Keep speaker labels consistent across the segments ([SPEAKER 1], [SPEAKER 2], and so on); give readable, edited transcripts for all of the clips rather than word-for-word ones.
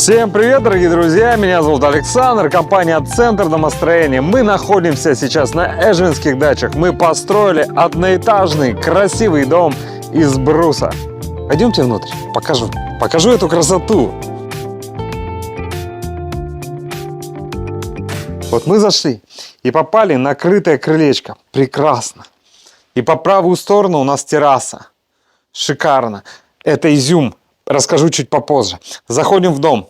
[SPEAKER 1] Всем привет, дорогие друзья! Меня зовут Александр, компания «Центр домостроения». Мы находимся сейчас на Эжвинских дачах. Мы построили одноэтажный красивый дом из бруса. Пойдемте внутрь, покажу эту красоту. Вот мы зашли и попали на крытое крылечко. Прекрасно. И по правую сторону у нас терраса. Шикарно. Это изюм. Расскажу чуть попозже. Заходим в дом.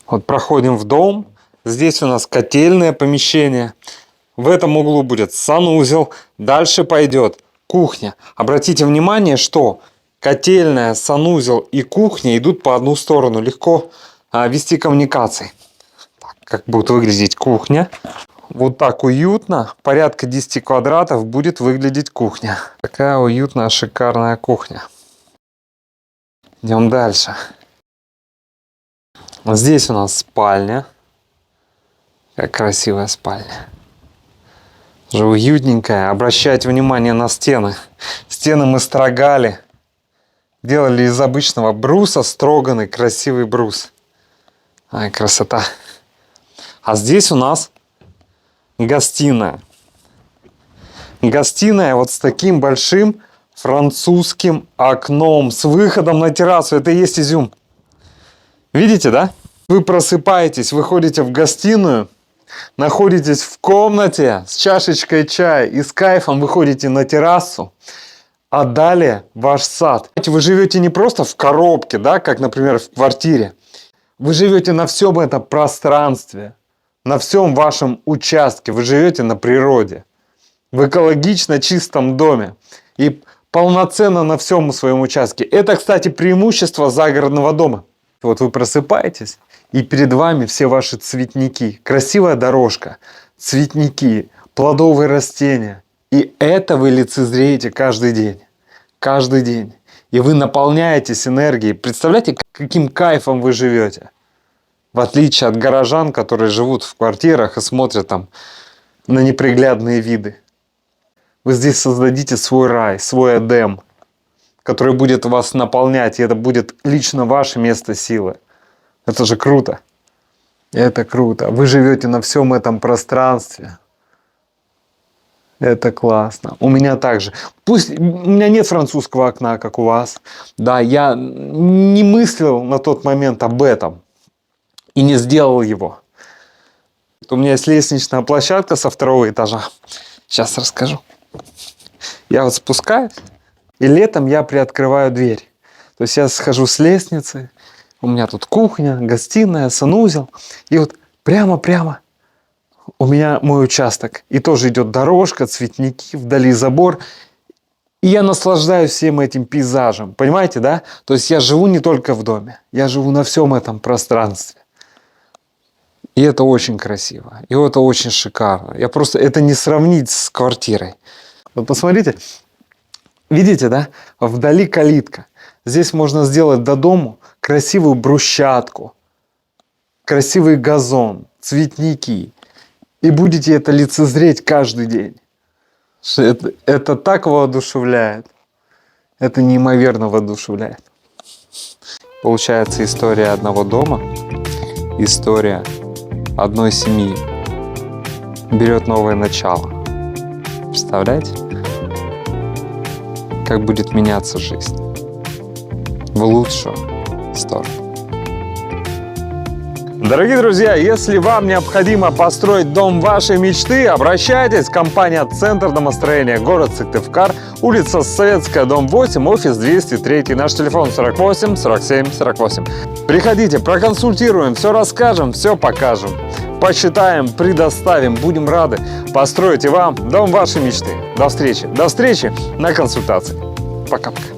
[SPEAKER 1] Вот проходим в дом. Здесь у нас котельное помещение. В этом углу будет санузел. Дальше пойдет кухня. Обратите внимание, что котельная, санузел и кухня идут по одну сторону. Легко вести коммуникации. Так, как будет выглядеть кухня. Вот так уютно. Порядка 10 квадратов будет выглядеть кухня. Такая уютная, шикарная кухня. Идем дальше. Здесь у нас спальня. Как красивая спальня. Уже уютненькая. Обращайте внимание на стены. Стены мы строгали. Делали из обычного бруса строганный красивый брус. Ай, красота. А здесь у нас гостиная. Гостиная вот с таким большим французским окном с выходом на террасу. Это и есть изюм. Видите, да? Вы просыпаетесь, выходите в гостиную, находитесь в комнате с чашечкой чая и с кайфом выходите на террасу, а далее ваш сад. Вы живете не просто в коробке, да, как, например, в квартире. Вы живете на всем этом пространстве, на всем вашем участке. Вы живете на природе, в экологично чистом доме. И полноценно на всем своем участке. Это, кстати, преимущество загородного дома. Вот вы просыпаетесь, и перед вами все ваши цветники. Красивая дорожка, цветники, плодовые растения. И это вы лицезреете каждый день. Каждый день. И вы наполняетесь энергией. Представляете, каким кайфом вы живете? В отличие от горожан, которые живут в квартирах и смотрят там на неприглядные виды. Вы здесь создадите свой рай, свой Эдем, который будет вас наполнять, и это будет лично ваше место силы. Это же круто. Это круто. Вы живете на всем этом пространстве. Это классно. У меня также. Пусть у меня нет французского окна, как у вас. Да, я не мыслил на тот момент об этом и не сделал его. У меня есть лестничная площадка со 2-го этажа. Сейчас расскажу. Я вот спускаюсь, и летом я приоткрываю дверь. То есть я схожу с лестницы, у меня тут кухня, гостиная, санузел. И вот прямо у меня мой участок. И тоже идет дорожка, цветники, вдали забор. И я наслаждаюсь всем этим пейзажем. Понимаете, да? То есть я живу не только в доме, я живу на всем этом пространстве. И это очень красиво. И это очень шикарно. Это не сравнить с квартирой. Вот посмотрите, видите, да? Вдали калитка. Здесь можно сделать до дому красивую брусчатку, красивый газон, цветники. И будете это лицезреть каждый день. Это так воодушевляет. Это неимоверно воодушевляет. Получается, история одного дома, история одной семьи берет новое начало. Представляете? Как будет меняться жизнь в лучшую сторону. Дорогие друзья, если вам необходимо построить дом вашей мечты, обращайтесь. Компания «Центр домостроения», город Сыктывкар, улица Советская, дом 8, офис 203. Наш телефон 48 47 48. Приходите, проконсультируем, все расскажем, все покажем. Посчитаем, предоставим, будем рады построить и вам дом вашей мечты. До встречи на консультации. Пока-пока.